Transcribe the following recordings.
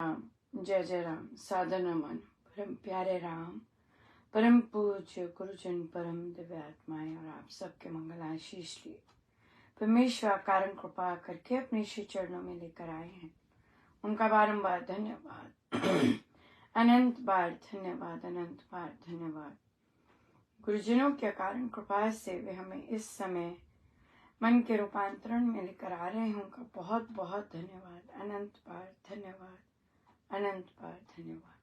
राम, जय जय राम। साधना मन परम प्यारे राम, परम पूज्य गुरुजन, परम दिव्य आत्माएं और आप सबके मंगल आशीष लिए परमेश्वर कारण कृपा करके अपने श्री चरणों में लेकर आए हैं। उनका बारंबार धन्यवाद, अनंत बार धन्यवाद, अनंत बार धन्यवाद। गुरुजनों के कारण कृपा से वे हमें इस समय मन के रूपांतरण में लेकर आ रहे हैं। उनका बहुत बहुत धन्यवाद, अनंत बार धन्यवाद, अनंत बार धन्यवाद।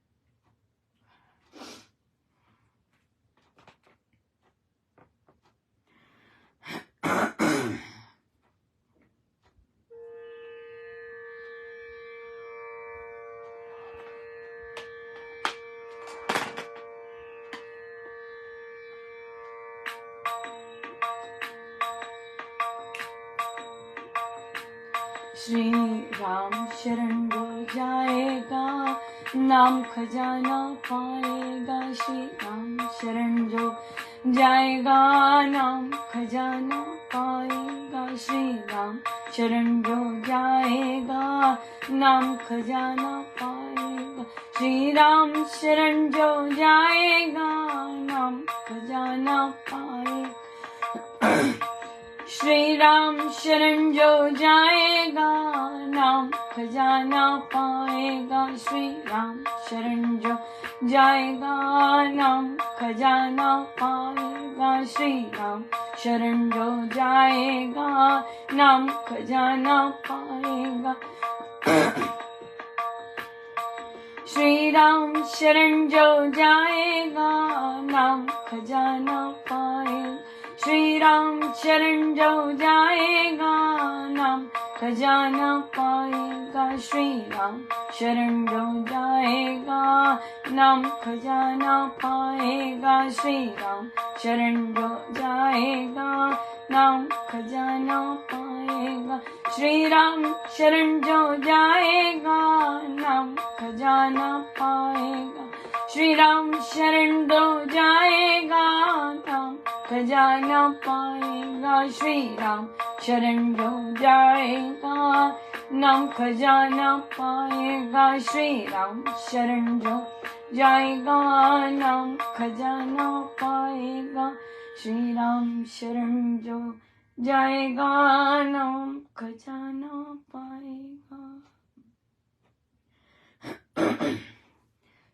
श्री राम शरण जो जाएगा नाम खजाना पाएगा। श्री राम शरण जो जाएगा नाम खजाना पाएगा। श्री राम शरण जो जाएगा नाम खजाना पाएगा। श्री राम शरण जो जाएगा नाम खजाना पाएगा। श्री राम शरण जो जाएगा नाम खजाना पाएगा। श्री राम शरण जो जाएगा नाम खजाना पाएगा। श्री राम शरण जो जाएगा नाम खजाना पाएगा। श्री राम शरण जो जाएगा नाम खजाना पाएगा। श्री राम शरण जो जाएगा नाम खजाना पाएगा। श्री राम शरण जो जाएगा नाम खजाना पाएगा। श्री राम शरण जो जाएगा नाम खजाना पाएगा। श्री राम शरण जो जाएगा नाम खजाना पाएगा। श्री राम शरण जो जाएगा नाम खजाना पाएगा। श्री राम शरण जो जाएगा नाम खजाना पाएगा। श्री राम शरण जो जाएगा नाम खजाना पाएगा। श्री राम शरण जो जाएगा नाम खजाना पाएगा।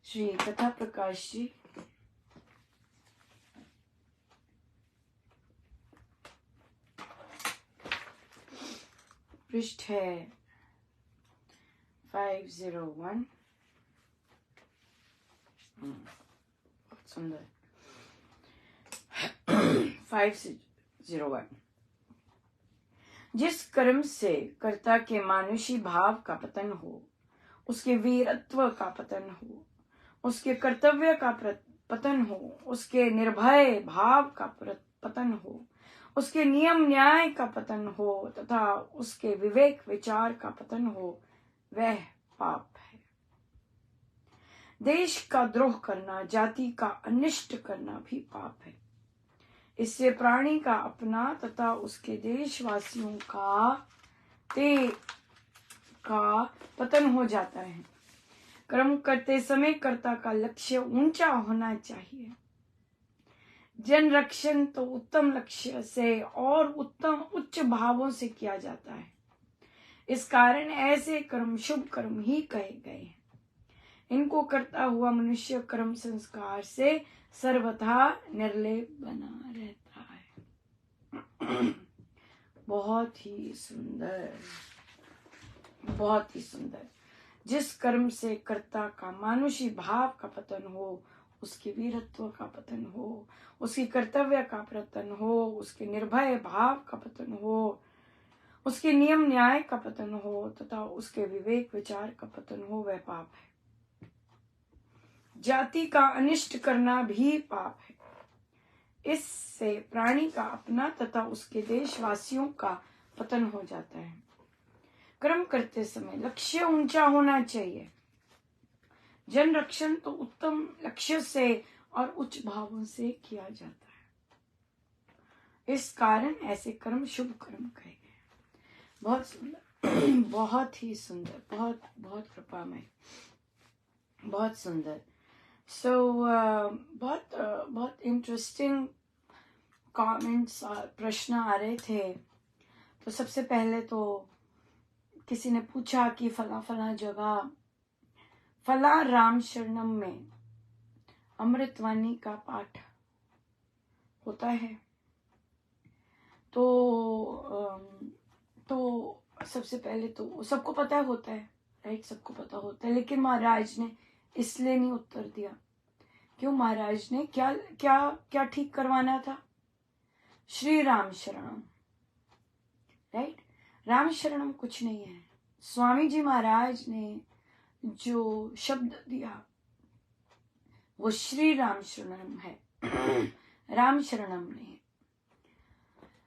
श्री कथा प्रकाश जी पृष्ठ है 501। बहुत सुंदर। 501। जिस कर्म से कर्ता के मानुषी भाव का पतन हो, उसके वीरत्व का पतन हो, उसके कर्तव्य का पतन हो, उसके निर्भय भाव का पतन हो, उसके नियम न्याय का पतन हो तथा उसके विवेक विचार का पतन हो, वह पाप है। देश का द्रोह करना, जाति का अनिष्ट करना भी पाप है। इससे प्राणी का अपना तथा उसके देशवासियों का पतन हो जाता है। कर्म करते समय कर्ता का लक्ष्य ऊंचा होना चाहिए। जन रक्षण तो उत्तम लक्ष्य से और उत्तम उच्च भावों से किया जाता है। इस कारण ऐसे कर्म शुभ कर्म ही कहे गए हैं। इनको करता हुआ मनुष्य कर्म संस्कार से सर्वथा निर्लेप बना रहता है। बहुत ही सुंदर, बहुत ही सुंदर। जिस कर्म से कर्ता का मानुषी भाव का पतन हो, उसके वीरत्व का पतन हो, उसके कर्तव्य का पतन हो, उसके निर्भय भाव का पतन हो, उसके नियम न्याय का पतन हो तथा उसके विवेक विचार का पतन हो, वह पाप है। जाति का अनिष्ट करना भी पाप है। इससे प्राणी का अपना तथा उसके देशवासियों का पतन हो जाता है। कर्म करते समय लक्ष्य ऊंचा होना चाहिए। जन रक्षण तो उत्तम लक्ष्य से और उच्च भावों से किया जाता है। इस कारण ऐसे कर्म शुभ कर्म कहे गए। बहुत सुंदर। बहुत ही सुंदर, बहुत बहुत कृपामय, बहुत सुंदर। सो बहुत इंटरेस्टिंग कमेंट्स, प्रश्न आ रहे थे। तो सबसे पहले तो किसी ने पूछा कि फला फला जगह, फला राम शरणम में अमृतवाणी का पाठ होता है। तो सबसे पहले तो सबको पता होता है, राइट, सबको पता होता है। लेकिन महाराज ने इसलिए नहीं उत्तर दिया। क्यों? महाराज ने क्या क्या क्या ठीक करवाना था? श्री राम शरणम, राइट। राम शरणम कुछ नहीं है। स्वामी जी महाराज ने जो शब्द दिया वो श्री राम शरणम है, राम शरणम नहीं।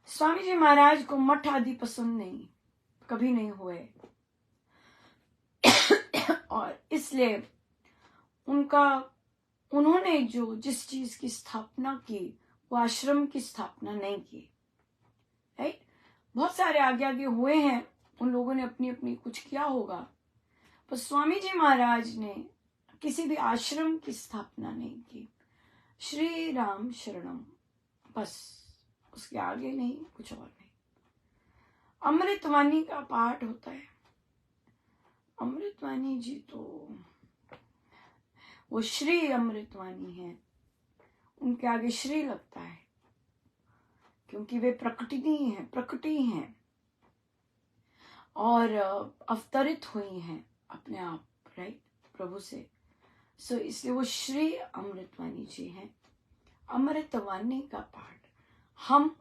स्वामी जी महाराज को मठ आदि पसंद नहीं, कभी नहीं हुए, और इसलिए उन्होंने जो जिस चीज की स्थापना की वो आश्रम की स्थापना नहीं की, राइट। बहुत सारे आगे आगे हुए हैं, उन लोगों ने अपनी अपनी कुछ किया होगा, पर स्वामी जी महाराज ने किसी भी आश्रम की स्थापना नहीं की। श्री राम शरणम, बस, उसके आगे नहीं, कुछ और नहीं। अमृतवाणी का पाठ होता है। अमृतवाणी जी तो वो श्री अमृतवाणी है, उनके आगे श्री लगता है, क्योंकि वे प्रकटी हैं और अवतरित हुई हैं अपने आप, राइट, प्रभु से। सो इसलिए वो श्री अमृतवाणी जी हैं। अमृतवाणी का पाठ हम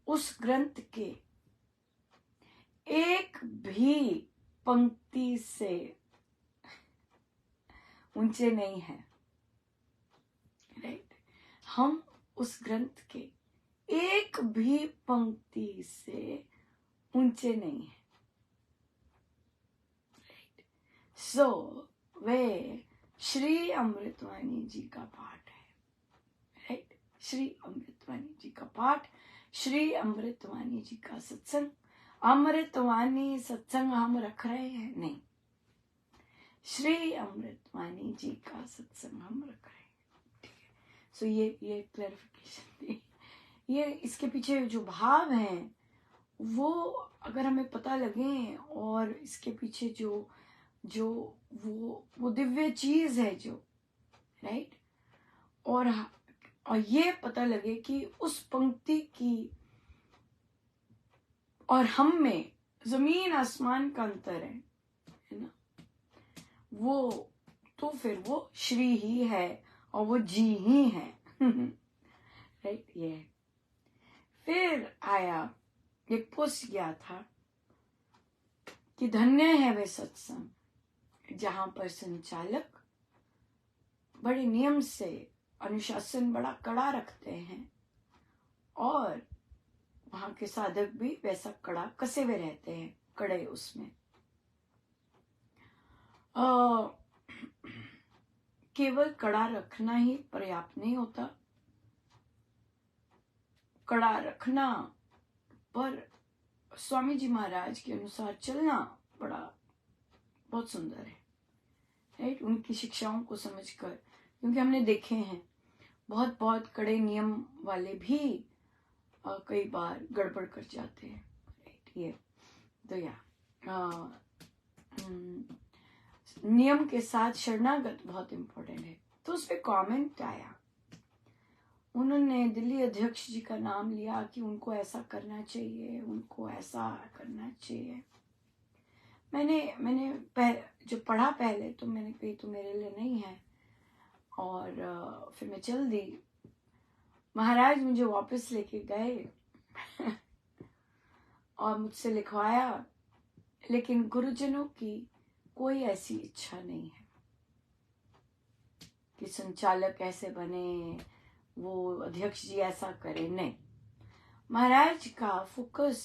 उस ग्रंथ के एक भी पंक्ति से ऊंचे नहीं है, राइट। हम उस ग्रंथ के एक भी पंक्ति से ऊंचे नहीं है, राइट। सो वे श्री अमृतवाणी जी का पाठ है, राइट। श्री अमृतवाणी जी का पाठ, श्री अमृतवाणी जी का सत्संग। अमृतवाणी सत्संग हम रख रहे हैं? नहीं, श्री अमृतवाणी जी का सत्संग हम रख रहे हैं, ठीक है। सो ये क्लैरिफिकेशन थी। ये इसके पीछे जो भाव हैं वो अगर हमें पता लगे, और इसके पीछे जो वो दिव्य चीज है जो, राइट, और ये पता लगे कि उस पंक्ति की और हम में जमीन आसमान का अंतर है ना, वो तो फिर वो श्री ही है और वो जी ही है, राइट। ये फिर आया एक पोस्ट गया था कि धन्य है वे सत्संग जहां पर संचालक बड़े नियम से अनुशासन बड़ा कड़ा रखते हैं, और वहां के साधक भी वैसा कड़ा कसे हुए रहते हैं, कड़े उसमें। केवल कड़ा रखना ही पर्याप्त नहीं होता, कड़ा रखना पर स्वामी जी महाराज के अनुसार चलना बहुत सुंदर है, राइट। उनकी शिक्षाओं को समझकर, क्योंकि हमने देखे हैं बहुत कड़े नियम वाले भी कई बार गड़बड़ कर जाते हैं, राइट। ये तो नियम के साथ शरणागत बहुत इंपॉर्टेंट है। तो उस पर कमेंट आया, उन्होंने दिल्ली अध्यक्ष जी का नाम लिया कि उनको ऐसा करना चाहिए, उनको ऐसा करना चाहिए। मैंने जो पढ़ा पहले तो मैंने कही तो मेरे लिए नहीं है, और फिर मैं चल दी। महाराज मुझे वापस लेके गए और मुझसे लिखवाया, लेकिन गुरुजनों की कोई ऐसी इच्छा नहीं है कि संचालक ऐसे बने, वो अध्यक्ष जी ऐसा करे, नहीं। महाराज का फोकस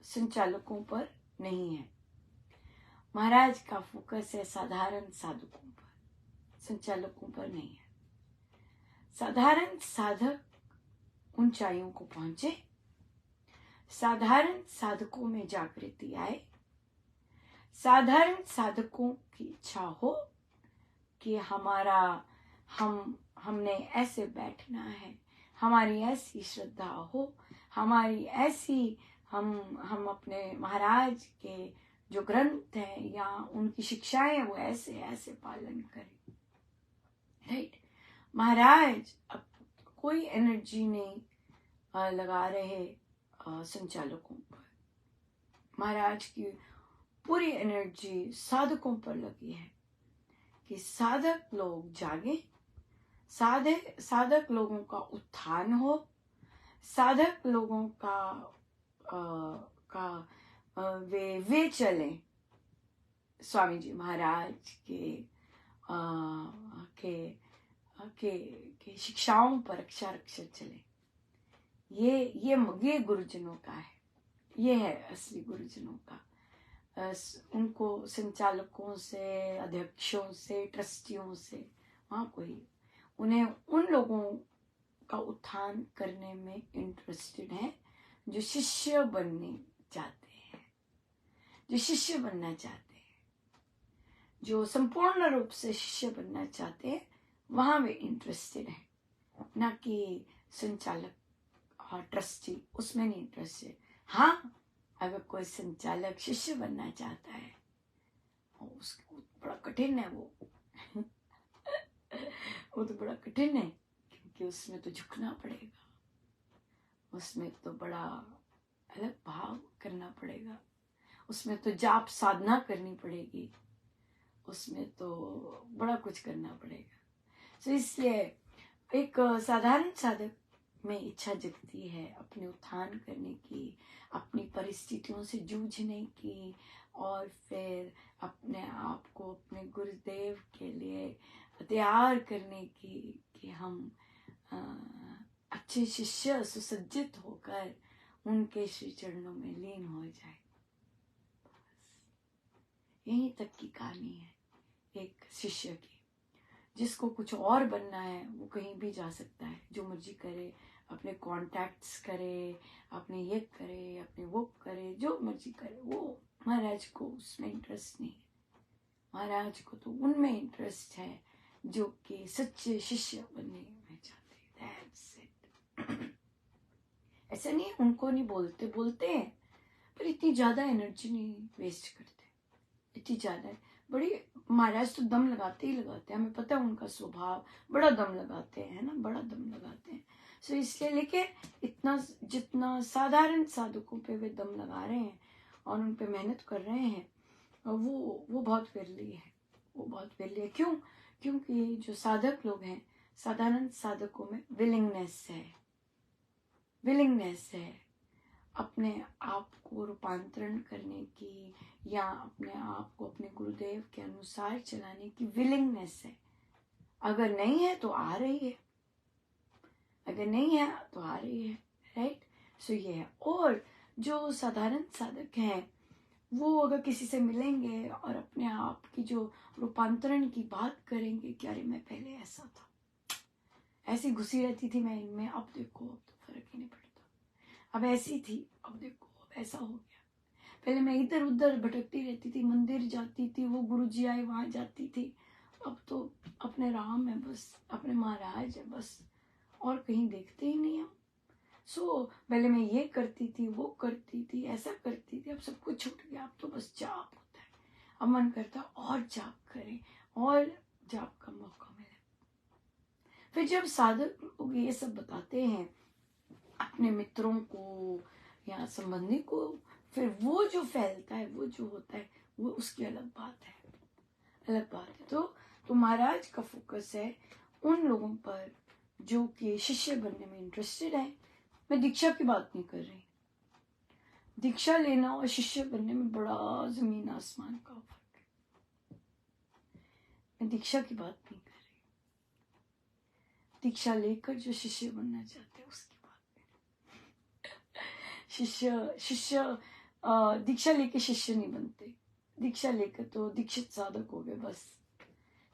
संचालकों पर नहीं है, महाराज का फोकस है साधारण साधकों पर, संचालकों पर नहीं है। साधारण साधक ऊंचाइयों को पहुंचे, साधारण साधकों में जागृति आए, साधारण साधकों की इच्छा हो कि हमने ऐसे बैठना है, हमारी ऐसी श्रद्धा हो, हमारी ऐसी हम अपने महाराज के जो ग्रंथ है या उनकी शिक्षाएं है वो ऐसे ऐसे पालन करें, राइट। महाराज अब कोई एनर्जी नहीं लगा रहे संचालकों पर, महाराज की पूरी एनर्जी साधकों पर लगी है कि साधक लोग जागे, साधक लोगों का उत्थान हो, साधक लोगों का वे चले स्वामी जी महाराज के शिक्षाओं पर अक्षर अक्षर चले। ये गुरुजनों का है, ये है असली गुरुजनों का। उनको संचालकों से, अध्यक्षों से, ट्रस्टियों से वहाँ कोई उन्हें उन लोगों का उत्थान करने में इंटरेस्टेड है जो शिष्य बनने चाहते हैं, जो शिष्य बनना चाहते हैं, जो संपूर्ण रूप से शिष्य बनना चाहते हैं, वहां वे इंटरेस्टेड है, ना कि संचालक और ट्रस्टी उसमें नहीं इंटरेस्टेड। हाँ, अगर कोई संचालक शिष्य बनना चाहता है उसको बड़ा कठिन है वो तो बड़ा कठिन है, क्योंकि उसमें तो झुकना पड़ेगा, उसमें तो बड़ा अलग भाव करना पड़ेगा, उसमें तो जाप साधना करनी पड़ेगी, उसमें तो बड़ा कुछ करना पड़ेगा। तो इसलिए एक साधारण साधक में इच्छा जगती है अपने उत्थान करने की, अपनी परिस्थितियों से जूझने की, और फिर अपने आप को अपने गुरुदेव के लिए तैयार करने की कि हम अच्छे शिष्य सुसज्जित होकर उनके श्री चरणों में लीन हो जाए। यहीं तक की कहानी है एक शिष्य की। जिसको कुछ और बनना है वो कहीं भी जा सकता है, जो मर्जी करे, अपने कॉन्टैक्ट्स करे, अपने ये करे, अपने वो करे, जो मर्जी करे। वो महाराज को उसमें इंटरेस्ट नहीं है, महाराज को तो उनमें इंटरेस्ट है जो कि सच्चे शिष्य बनने में चाहते हैं। That's it. ऐसा नहीं, उनको नहीं बोलते हैं, पर इतनी ज्यादा एनर्जी नहीं वेस्ट करते, इतनी ज्यादा बड़ी। महाराज तो दम लगाते ही लगाते हैं, हमें पता है उनका स्वभाव, बड़ा दम लगाते हैं ना, बड़ा दम लगाते हैं। सो इसलिए लेके इतना जितना साधारण साधकों पे वे दम लगा रहे हैं और उन पे मेहनत कर रहे हैं, वो बहुत विरली है, वो बहुत विरली है। क्यों? क्योंकि जो साधक लोग हैं, साधारण साधकों में विलिंगनेस है अपने आप को रूपांतरण करने की, या अपने आप को अपने गुरुदेव के अनुसार चलाने की विलिंगनेस है। अगर नहीं है तो आ रही है, अगर नहीं है तो आ रही है, राइट। सो ये है। और जो साधारण साधक हैं वो अगर किसी से मिलेंगे और अपने आप की जो रूपांतरण की बात करेंगे कि अरे मैं पहले ऐसा था, ऐसी घुसी रहती थी मैं इनमें, अब देखो अब तो फर्क ही नहीं पड़ता, अब ऐसी थी अब देखो अब ऐसा हो गया, पहले मैं इधर उधर भटकती रहती थी, मंदिर जाती थी, वो गुरुजी आए वहां जाती थी, अब तो अपने राम है बस, अपने महाराज है बस, और कहीं देखते ही नहीं हम। सो पहले मैं ये करती थी, वो करती थी, ऐसा करती थी, अब सब कुछ छूट गया, अब तो बस जाप होता है, अब मन करता और जाप करें और जाप का मौका मिले। फिर जब साधक लोग ये सब बताते हैं अपने मित्रों को या संबंधी को, फिर वो जो फैलता है, वो जो होता है, वो उसकी अलग बात है, अलग बात है। तो महाराज का फोकस है उन लोगों पर जो कि शिष्य बनने में इंटरेस्टेड है। मैं दीक्षा की बात नहीं कर रही, दीक्षा लेना और शिष्य बनने में बड़ा जमीन आसमान का फर्क है। मैं दीक्षा की बात नहीं कर रही, दीक्षा लेकर जो शिष्य बनना चाहते हैं उसकी बात नहीं। शिष्य दीक्षा लेके शिष्य नहीं बनते, दीक्षा लेकर तो दीक्षित साधक हो गए बस।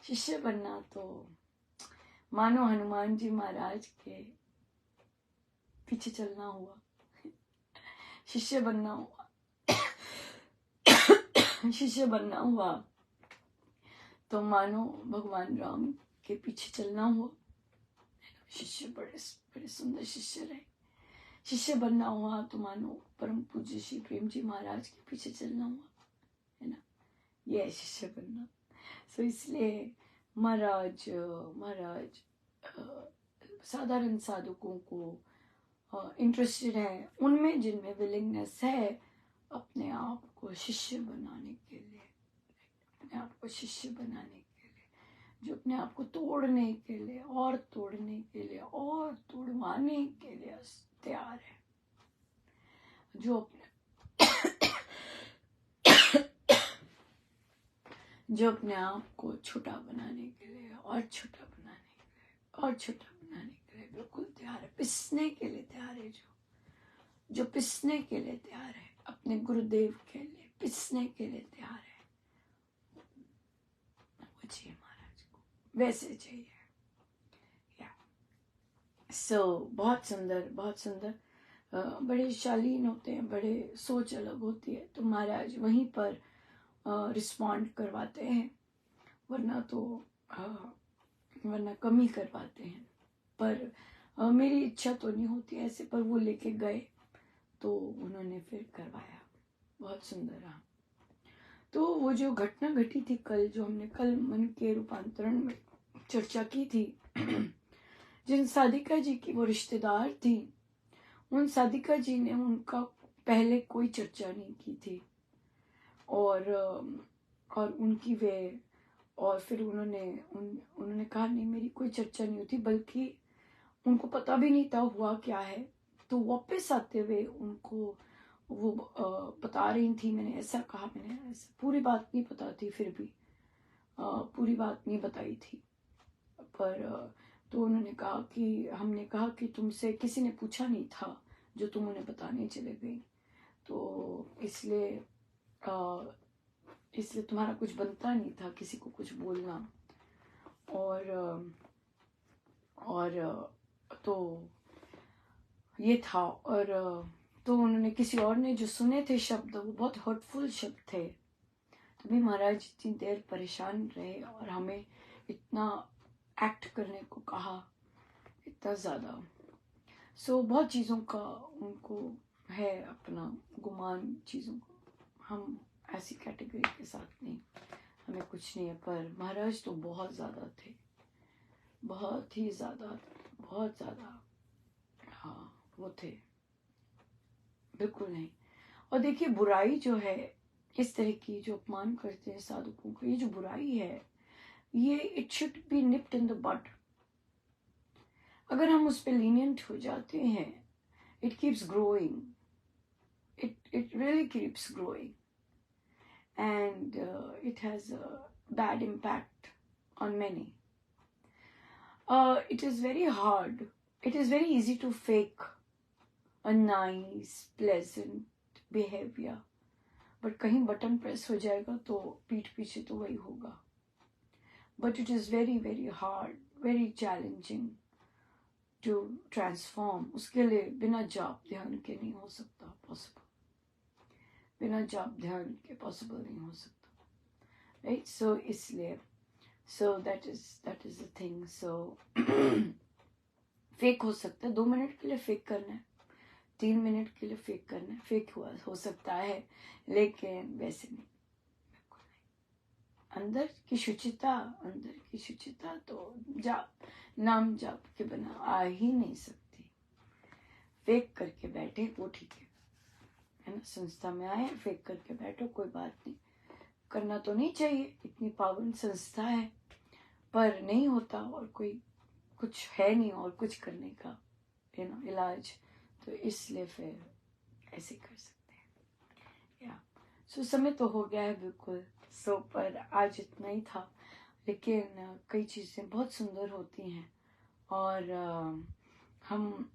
शिष्य बनना तो मानो हनुमान जी महाराज के पीछे चलना हुआ, शिष्य बनना हुआ। शिष्य बनना हुआ तो मानो भगवान राम के पीछे चलना हुआ। शिष्य बड़े बड़े सुंदर शिष्य रहे। शिष्य बनना हुआ तो मानो परम पूज्य श्री प्रेम जी महाराज के पीछे चलना हुआ, है ना। ये है शिष्य बनना। सो इसलिए महाराज साधारण साधकों को इंटरेस्टेड है उनमें जिनमें विलिंगनेस है अपने आप को शिष्य बनाने के लिए, अपने आप को शिष्य बनाने के लिए, जो अपने आप को तोड़ने के लिए और तोड़ने के लिए और तोड़वाने के लिए तैयार है, जो अपने जो अपने आप को छोटा बनाने के लिए और छोटा बनाने के लिए और छोटा बनाने के लिए बिल्कुल तैयार है, पिसने के लिए तैयार है, जो पिसने के लिए तैयार है, अपने गुरुदेव के लिए पिसने के लिए तैयार है, वो चाहिए महाराज को, वैसे चाहिए। बहुत सुंदर, बहुत सुंदर। बड़े शालीन होते हैं, बड़े सोच अलग होती है, तो महाराज वहीं पर रिस्पॉन्ड करवाते हैं, वरना कम ही करवाते हैं। पर मेरी इच्छा तो नहीं होती ऐसे, पर वो लेके गए तो उन्होंने फिर करवाया, बहुत सुंदर रहा। तो वो जो घटना घटी थी कल, जो हमने कल मन के रूपांतरण में चर्चा की थी, जिन साधिका जी की वो रिश्तेदार थी, उन साधिका जी ने उनका पहले कोई चर्चा नहीं की थी, और उनकी वे, और फिर उन्होंने कहा नहीं मेरी कोई चर्चा नहीं होती, बल्कि उनको पता भी नहीं था हुआ क्या है। तो वापस आते हुए उनको वो बता रही थी, मैंने ऐसा कहा, मैंने ऐसा, पूरी बात नहीं पता थी, फिर भी पूरी बात नहीं बताई थी, पर तो उन्होंने कहा कि हमने कहा कि तुमसे किसी ने पूछा नहीं था जो तुम उन्हें बताने चले गई, तो इसलिए तुम्हारा कुछ बनता नहीं था किसी को कुछ बोलना। और तो ये था, और तो उन्होंने किसी और ने जो सुने थे शब्द, वो बहुत हर्टफुल शब्द थे, तो भी महाराज इतनी देर परेशान रहे और हमें इतना एक्ट करने को कहा, इतना ज़्यादा। सो बहुत चीज़ों का उनको है अपना गुमान, चीज़ों को हम ऐसी कैटेगरी के साथ नहीं, हमें कुछ नहीं है, पर महाराज तो बहुत ज़्यादा थे, बहुत ही ज़्यादा, बहुत ज़्यादा, हाँ वो थे, बिल्कुल नहीं। और देखिए बुराई जो है, इस तरह की जो अपमान करते हैं साधुओं को, ये जो बुराई है, ये it should be nipped in the bud. अगर हम उस पर लीनियंट हो जाते हैं, it keeps growing, it really keeps growing, and it has a bad impact on many. It is very hard, it is very easy to fake a nice pleasant behavior, but कहीं button press हो जाएगा तो पीठ पीछे तो वही होगा। But it is very very hard, very challenging to transform। उसके लिए बिना जाप ध्यान के नहीं हो सकता पॉसिबल, बिना जाप ध्यान के पॉसिबल नहीं हो सकता, राइट। सो इसलिए that is the thing. So fake हो सकता है, 2 मिनट के लिए फेक करना है, 3 मिनट के लिए फेक करना है, फेक हो सकता है, लेकिन वैसे नहीं, बिल्कुल नहीं। अंदर की शुचिता तो जाप, नाम जाप के बिना आ ही नहीं सकती। फेक करके बैठे वो ठीक है ना, संस्था में आए फेक करके बैठो, कोई बात नहीं, करना तो नहीं चाहिए, इतनी पावन संस्था है, पर नहीं होता और कोई कुछ है नहीं और कुछ करने का इलाज, तो इसलिए फिर ऐसे कर सकते हैं। या सो समय तो हो गया है बिल्कुल। सो पर आज इतना ही था, लेकिन कई चीज़ें बहुत सुंदर होती हैं, और हम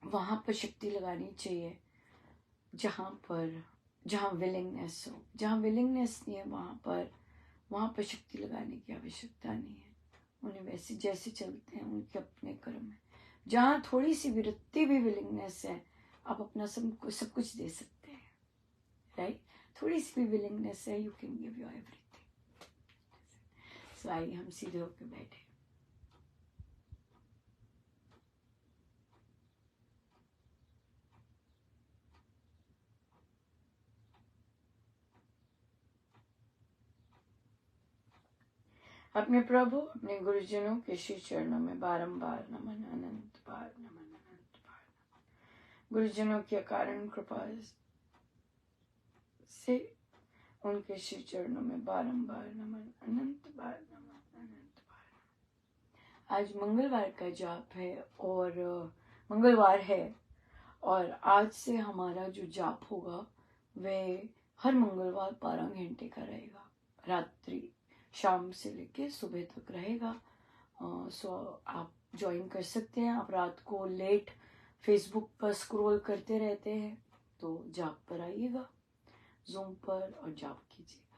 वहाँ पर शक्ति लगानी चाहिए जहाँ विलिंगनेस हो। जहाँ विलिंगनेस नहीं है वहाँ पर शक्ति लगाने की आवश्यकता नहीं है, उन्हें वैसे जैसे चलते हैं उनके अपने कर्म है। जहाँ थोड़ी सी विरक्ति भी विलिंगनेस है, आप अपना सब कुछ दे सकते हैं, राइट। थोड़ी सी भी विलिंगनेस है, you can give your everything. So आइए हम सीधे होकर बैठे। अपने प्रभु अपने गुरुजनों के श्री चरणों में बारंबार नमन, अनंत बार नमन, अनंत बार नमन। गुरुजनों के कारण कृपा से उनके श्री चरणों में बारंबार नमन, अनंत बार नमन, अनंत बार नमन। आज मंगलवार का जाप है और मंगलवार है, और आज से हमारा जो जाप होगा वह हर मंगलवार 12 घंटे का रहेगा। रात्रि शाम से लेके सुबह तक रहेगा। सो आप ज्वाइन कर सकते हैं। आप रात को लेट फेसबुक पर स्क्रॉल करते रहते हैं तो जाप पर आइएगा जूम पर और जाप कीजिए।